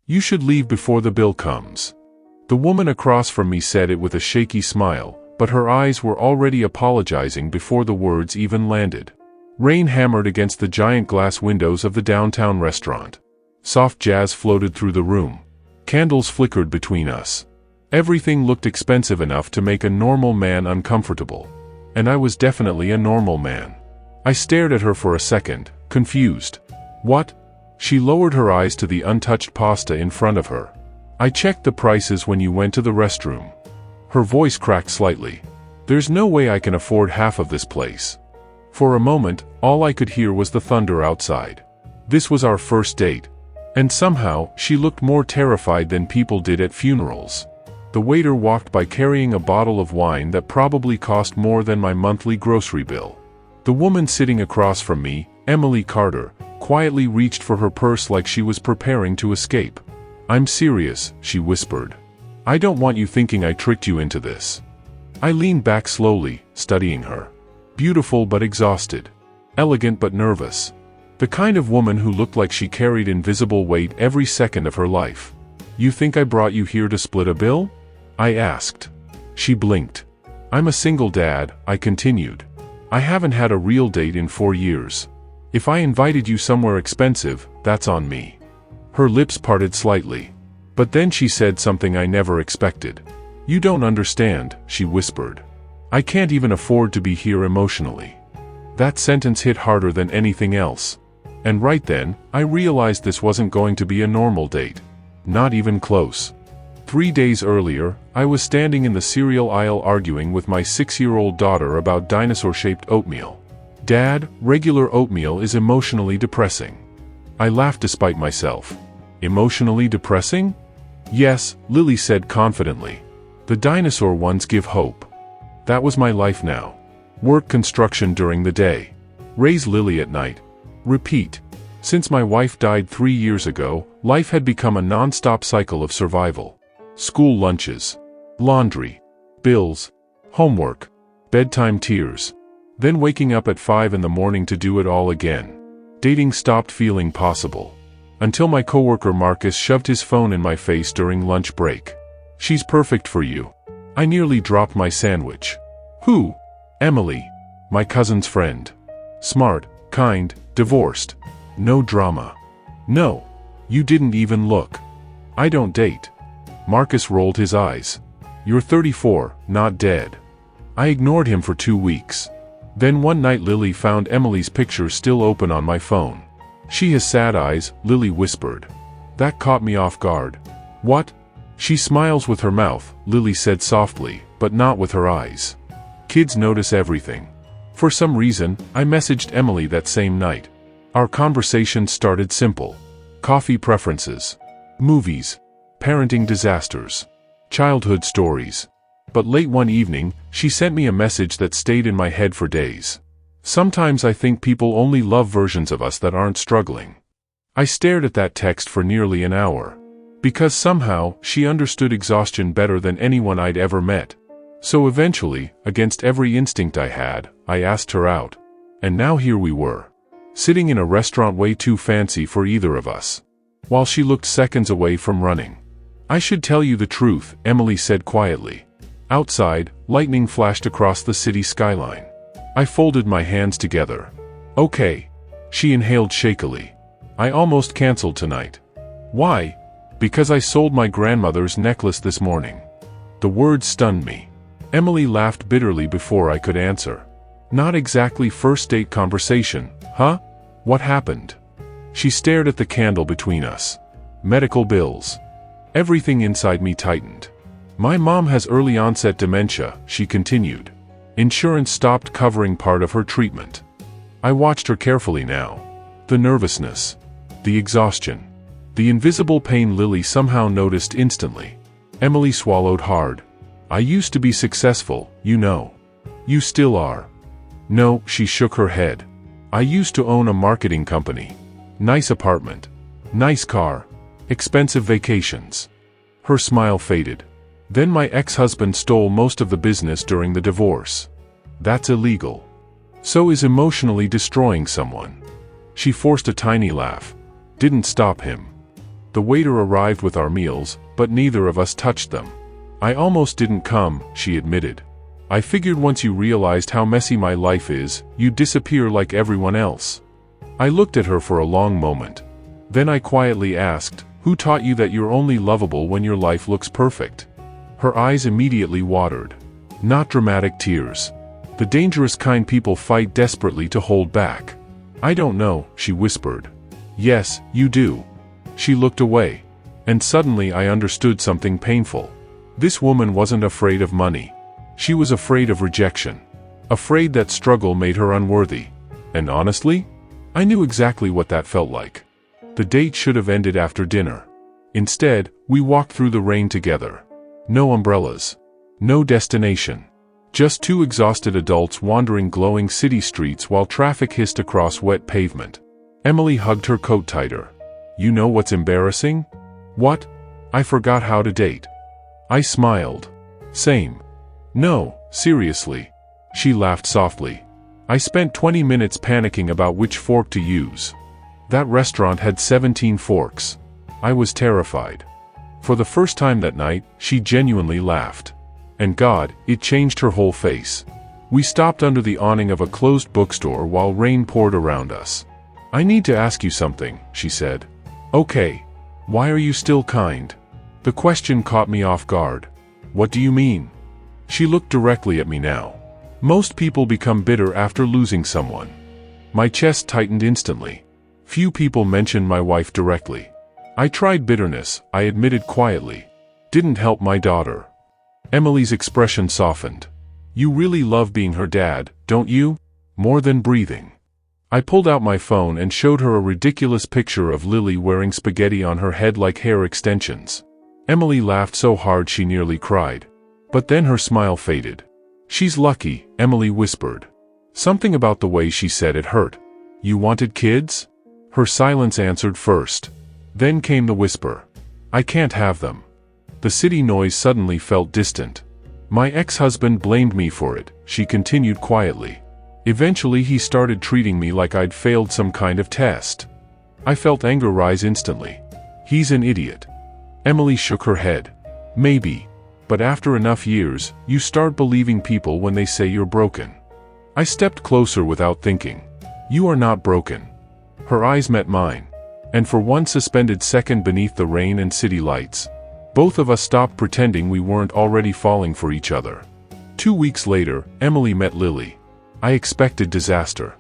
You should leave before the bill comes. The woman across from me said it with a shaky smile, but her eyes were already apologizing before the words even landed. Rain hammered against the giant glass windows of the downtown restaurant. Soft jazz floated through the room. Candles flickered between us. Everything looked expensive enough to make a normal man uncomfortable. And I was definitely a normal man. I stared at her for a second, confused. What? She lowered her eyes to the untouched pasta in front of her. I checked the prices when you went to the restroom. Her voice cracked slightly. There's no way I can afford half of this place. For a moment, all I could hear was the thunder outside. This was our first date. And somehow, she looked more terrified than people did at funerals. The waiter walked by carrying a bottle of wine that probably cost more than my monthly grocery bill. The woman sitting across from me, Emily Carter, quietly reached for her purse like she was preparing to escape. I'm serious, she whispered. I don't want you thinking I tricked you into this. I leaned back slowly, studying her. Beautiful but exhausted. Elegant but nervous. The kind of woman who looked like she carried invisible weight every second of her life. You think I brought you here to split a bill? I asked. She blinked. I'm a single dad, I continued. I haven't had a real date in 4 years. If I invited you somewhere expensive, that's on me. Her lips parted slightly. But then she said something I never expected. You don't understand, she whispered. I can't even afford to be here emotionally. That sentence hit harder than anything else. And right then, I realized this wasn't going to be a normal date. Not even close. 3 days earlier, I was standing in the cereal aisle arguing with my 6-year-old daughter about dinosaur-shaped oatmeal. Dad, regular oatmeal is emotionally depressing. I laughed despite myself. Emotionally depressing? Yes, Lily said confidently. The dinosaur ones give hope. That was my life now. Work construction during the day. Raise Lily at night. Repeat. Since my wife died 3 years ago, life had become a non-stop cycle of survival. School lunches. Laundry. Bills. Homework. Bedtime tears. Then waking up at 5 in the morning to do it all again. Dating stopped feeling possible. Until my coworker Marcus shoved his phone in my face during lunch break. She's perfect for you. I nearly dropped my sandwich. Who? Emily. My cousin's friend. Smart, kind, divorced. No drama. No. You didn't even look. I don't date. Marcus rolled his eyes. You're 34, not dead. I ignored him for 2 weeks. Then one night Lily found Emily's picture still open on my phone. She has sad eyes, Lily whispered. That caught me off guard. What? She smiles with her mouth, Lily said softly, but not with her eyes. Kids notice everything. For some reason, I messaged Emily that same night. Our conversation started simple. Coffee preferences. Movies. Parenting disasters. Childhood stories. But late one evening, she sent me a message that stayed in my head for days. Sometimes I think people only love versions of us that aren't struggling. I stared at that text for nearly an hour. Because somehow, she understood exhaustion better than anyone I'd ever met. So eventually, against every instinct I had, I asked her out. And now here we were. Sitting in a restaurant way too fancy for either of us. While she looked seconds away from running. I should tell you the truth, Emily said quietly. Outside, lightning flashed across the city skyline. I folded my hands together. Okay. She inhaled shakily. I almost canceled tonight. Why? Because I sold my grandmother's necklace this morning. The words stunned me. Emily laughed bitterly before I could answer. Not exactly first date conversation, huh? What happened? She stared at the candle between us. Medical bills. Everything inside me tightened. My mom has early onset dementia, she continued. Insurance stopped covering part of her treatment. I watched her carefully now. The nervousness. The exhaustion. The invisible pain Lily somehow noticed instantly. Emily swallowed hard. I used to be successful, you know. You still are. No, she shook her head. I used to own a marketing company. Nice apartment. Nice car. Expensive vacations. Her smile faded. Then my ex-husband stole most of the business during the divorce. That's illegal. So is emotionally destroying someone. She forced a tiny laugh. Didn't stop him. The waiter arrived with our meals, but neither of us touched them. I almost didn't come, she admitted. I figured once you realized how messy my life is, you'd disappear like everyone else. I looked at her for a long moment. Then I quietly asked, who taught you that you're only lovable when your life looks perfect? Her eyes immediately watered. Not dramatic tears. The dangerous kind people fight desperately to hold back. I don't know, she whispered. Yes, you do. She looked away. And suddenly I understood something painful. This woman wasn't afraid of money. She was afraid of rejection. Afraid that struggle made her unworthy. And honestly, I knew exactly what that felt like. The date should have ended after dinner. Instead, we walked through the rain together. No umbrellas. No destination. Just two exhausted adults wandering glowing city streets while traffic hissed across wet pavement. Emily hugged her coat tighter. You know what's embarrassing? What? I forgot how to date. I smiled. Same. No, seriously. She laughed softly. I spent 20 minutes panicking about which fork to use. That restaurant had 17 forks. I was terrified. For the first time that night, she genuinely laughed. And God, it changed her whole face. We stopped under the awning of a closed bookstore while rain poured around us. I need to ask you something, she said. Okay. Why are you still kind? The question caught me off guard. What do you mean? She looked directly at me now. Most people become bitter after losing someone. My chest tightened instantly. Few people mention my wife directly. I tried bitterness, I admitted quietly. Didn't help my daughter. Emily's expression softened. You really love being her dad, don't you? More than breathing. I pulled out my phone and showed her a ridiculous picture of Lily wearing spaghetti on her head like hair extensions. Emily laughed so hard she nearly cried. But then her smile faded. She's lucky, Emily whispered. Something about the way she said it hurt. You wanted kids? Her silence answered first. Then came the whisper. I can't have them. The city noise suddenly felt distant. My ex-husband blamed me for it, she continued quietly. Eventually he started treating me like I'd failed some kind of test. I felt anger rise instantly. He's an idiot. Emily shook her head. Maybe. But after enough years, you start believing people when they say you're broken. I stepped closer without thinking. You are not broken. Her eyes met mine. And for one suspended second beneath the rain and city lights, both of us stopped pretending we weren't already falling for each other. 2 weeks later, Emily met Lily. I expected disaster.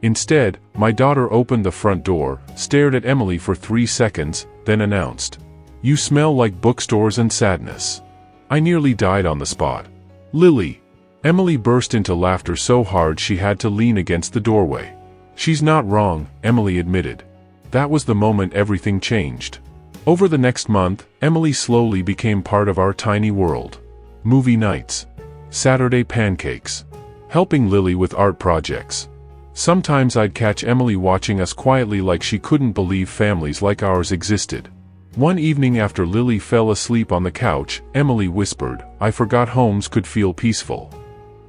Instead, my daughter opened the front door, stared at Emily for 3 seconds, then announced, You smell like bookstores and sadness. I nearly died on the spot. Lily. Emily burst into laughter so hard she had to lean against the doorway. She's not wrong, Emily admitted. That was the moment everything changed. Over the next month, Emily slowly became part of our tiny world. Movie nights. Saturday pancakes. Helping Lily with art projects. Sometimes I'd catch Emily watching us quietly like she couldn't believe families like ours existed. One evening after Lily fell asleep on the couch, Emily whispered, I forgot homes could feel peaceful.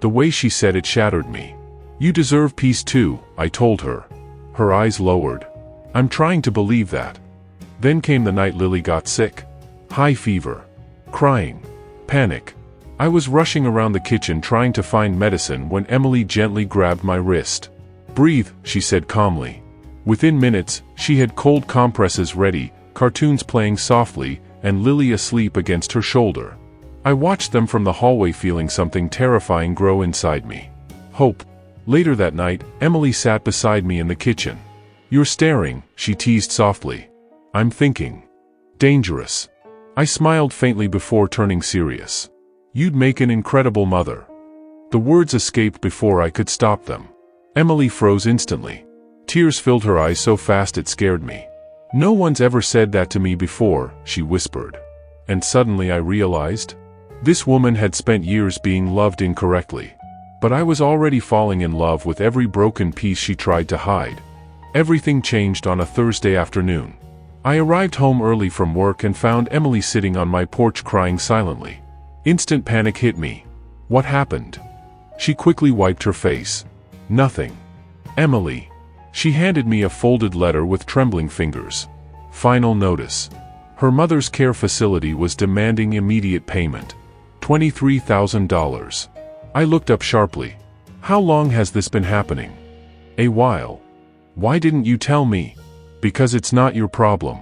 The way she said it shattered me. You deserve peace too, I told her. Her eyes lowered. I'm trying to believe that. Then came the night Lily got sick. High fever. Crying. Panic. I was rushing around the kitchen trying to find medicine when Emily gently grabbed my wrist. Breathe, she said calmly. Within minutes, she had cold compresses ready, cartoons playing softly, and Lily asleep against her shoulder. I watched them from the hallway feeling something terrifying grow inside me. Hope. Later that night, Emily sat beside me in the kitchen. You're staring, she teased softly. I'm thinking. Dangerous. I smiled faintly before turning serious. You'd make an incredible mother. The words escaped before I could stop them. Emily froze instantly. Tears filled her eyes so fast it scared me. No one's ever said that to me before, she whispered. And suddenly I realized, this woman had spent years being loved incorrectly. But I was already falling in love with every broken piece she tried to hide. Everything changed on a Thursday afternoon. I arrived home early from work and found Emily sitting on my porch crying silently. Instant panic hit me. What happened? She quickly wiped her face. Nothing. Emily. She handed me a folded letter with trembling fingers. Final notice. Her mother's care facility was demanding immediate payment. $23,000. I looked up sharply. How long has this been happening? A while. Why didn't you tell me? Because it's not your problem.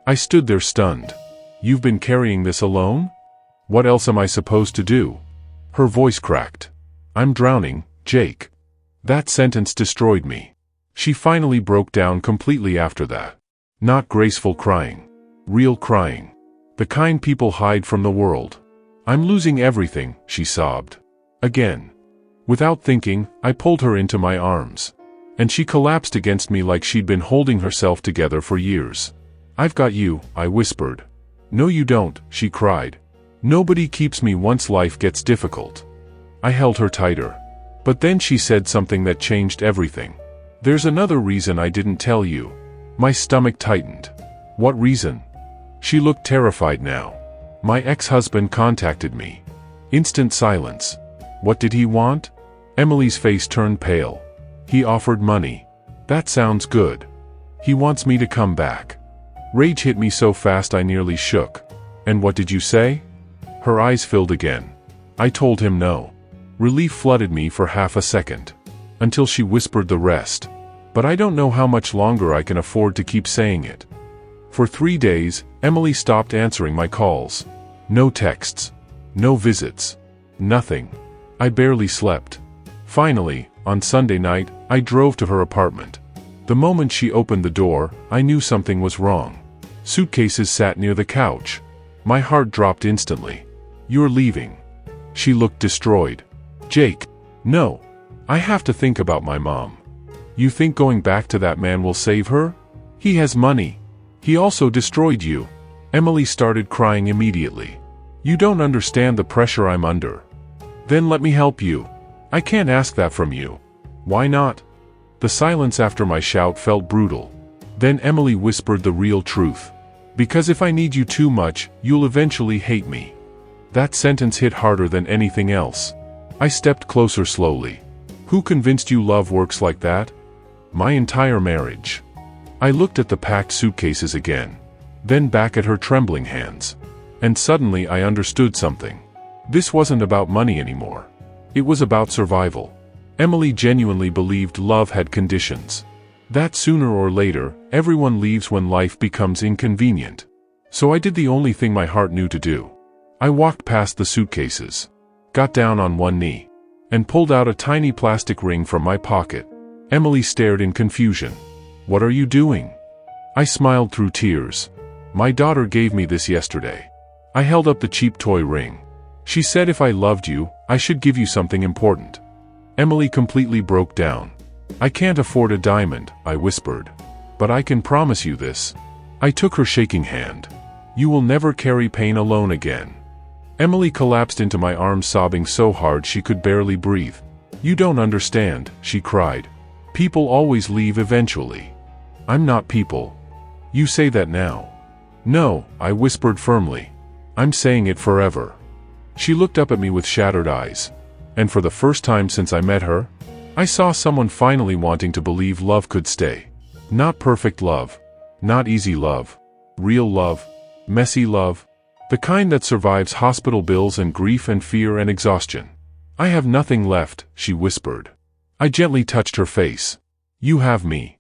I stood there stunned. You've been carrying this alone? What else am I supposed to do? Her voice cracked. I'm drowning, Jake. That sentence destroyed me. She finally broke down completely after that. Not graceful crying. Real crying. The kind people hide from the world. I'm losing everything, she sobbed. Again. Without thinking, I pulled her into my arms. And she collapsed against me like she'd been holding herself together for years. I've got you, I whispered. No you don't, she cried. Nobody keeps me once life gets difficult. I held her tighter. But then she said something that changed everything. There's another reason I didn't tell you. My stomach tightened. What reason? She looked terrified now. My ex-husband contacted me. Instant silence. What did he want? Emily's face turned pale. He offered money. That sounds good. He wants me to come back. Rage hit me so fast I nearly shook. And what did you say? Her eyes filled again. I told him no. Relief flooded me for half a second. Until she whispered the rest. But I don't know how much longer I can afford to keep saying it. For 3 days, Emily stopped answering my calls. No texts. No visits. Nothing. I barely slept. Finally, on Sunday night, I drove to her apartment. The moment she opened the door, I knew something was wrong. Suitcases sat near the couch. My heart dropped instantly. You're leaving. She looked destroyed. Jake. No. I have to think about my mom. You think going back to that man will save her? He has money. He also destroyed you. Emily started crying immediately. You don't understand the pressure I'm under. Then let me help you. I can't ask that from you. Why not? The silence after my shout felt brutal. Then Emily whispered the real truth. Because if I need you too much, you'll eventually hate me. That sentence hit harder than anything else. I stepped closer slowly. Who convinced you love works like that? My entire marriage. I looked at the packed suitcases again. Then back at her trembling hands. And suddenly I understood something. This wasn't about money anymore. It was about survival. Emily genuinely believed love had conditions. That sooner or later, everyone leaves when life becomes inconvenient. So I did the only thing my heart knew to do. I walked past the suitcases, got down on one knee, and pulled out a tiny plastic ring from my pocket. Emily stared in confusion. What are you doing? I smiled through tears. My daughter gave me this yesterday. I held up the cheap toy ring. She said if I loved you, I should give you something important. Emily completely broke down. I can't afford a diamond, I whispered. But I can promise you this. I took her shaking hand. You will never carry pain alone again. Emily collapsed into my arms sobbing so hard she could barely breathe. You don't understand, she cried. People always leave eventually. I'm not people. You say that now. No, I whispered firmly. I'm saying it forever. She looked up at me with shattered eyes. And for the first time since I met her, I saw someone finally wanting to believe love could stay. Not perfect love. Not easy love. Real love. Messy love. The kind that survives hospital bills and grief and fear and exhaustion. I have nothing left, she whispered. I gently touched her face. You have me.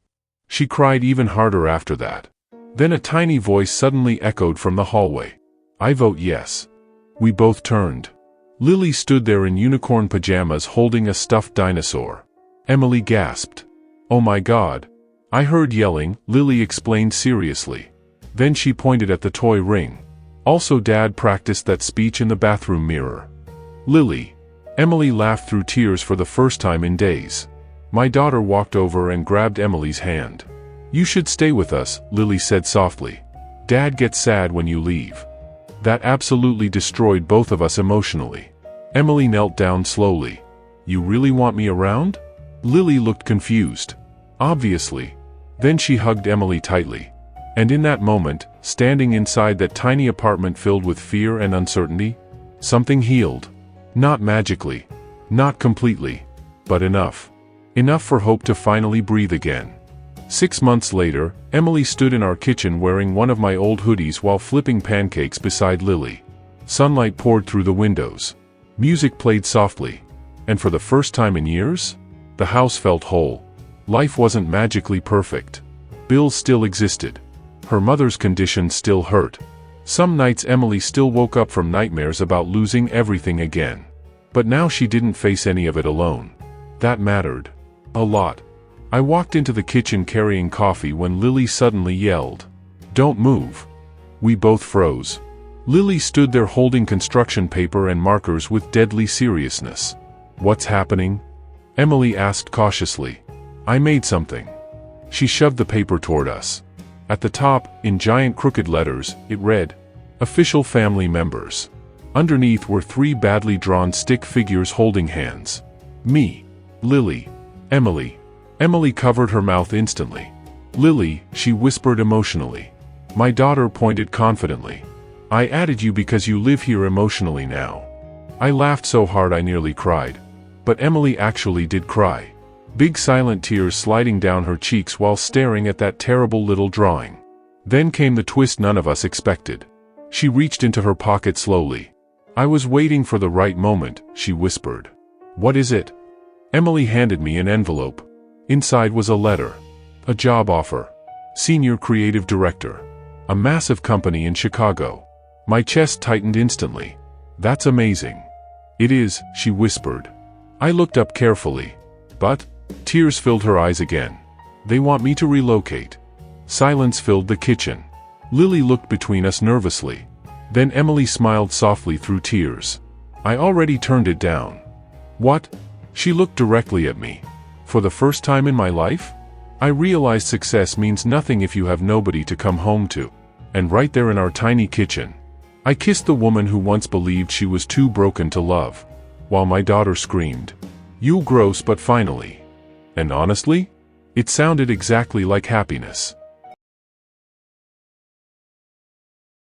She cried even harder after that. Then a tiny voice suddenly echoed from the hallway. I vote yes. We both turned. Lily stood there in unicorn pajamas holding a stuffed dinosaur. Emily gasped. Oh my God. I heard yelling, Lily explained seriously. Then she pointed at the toy ring. Also Dad practiced that speech in the bathroom mirror. Lily. Emily laughed through tears for the first time in days. My daughter walked over and grabbed Emily's hand. You should stay with us, Lily said softly. Dad gets sad when you leave. That absolutely destroyed both of us emotionally. Emily knelt down slowly. You really want me around? Lily looked confused. Obviously. Then she hugged Emily tightly. And in that moment, standing inside that tiny apartment filled with fear and uncertainty, something healed. Not magically. Not completely. But enough. Enough for hope to finally breathe again. 6 months later, Emily stood in our kitchen wearing one of my old hoodies while flipping pancakes beside Lily. Sunlight poured through the windows. Music played softly. And for the first time in years, the house felt whole. Life wasn't magically perfect. Bills still existed. Her mother's condition still hurt. Some nights Emily still woke up from nightmares about losing everything again. But now she didn't face any of it alone. That mattered. A lot. I walked into the kitchen carrying coffee when Lily suddenly yelled, "Don't move." We both froze. Lily stood there holding construction paper and markers with deadly seriousness. "What's happening?" Emily asked cautiously. "I made something." She shoved the paper toward us. At the top, in giant crooked letters, it read, "Official family members." Underneath were 3 badly drawn stick figures holding hands. Me. Lily. Emily. Emily covered her mouth instantly. "Lily," she whispered emotionally. My daughter pointed confidently. "I added you because you live here emotionally now." I laughed so hard I nearly cried. But Emily actually did cry. Big silent tears sliding down her cheeks while staring at that terrible little drawing. Then came the twist none of us expected. She reached into her pocket slowly. "I was waiting for the right moment," she whispered. "What is it?" Emily handed me an envelope. Inside was a letter. A job offer. Senior Creative Director. A massive company in Chicago. My chest tightened instantly. "That's amazing." "It is," she whispered. I looked up carefully. But tears filled her eyes again. "They want me to relocate." Silence filled the kitchen. Lily looked between us nervously. Then Emily smiled softly through tears. I already turned it down. "What?" She looked directly at me. "For the first time in my life?" I realized success means nothing if you have nobody to come home to. And right there in our tiny kitchen, I kissed the woman who once believed she was too broken to love. While my daughter screamed, "You gross," but finally. And honestly, it sounded exactly like happiness.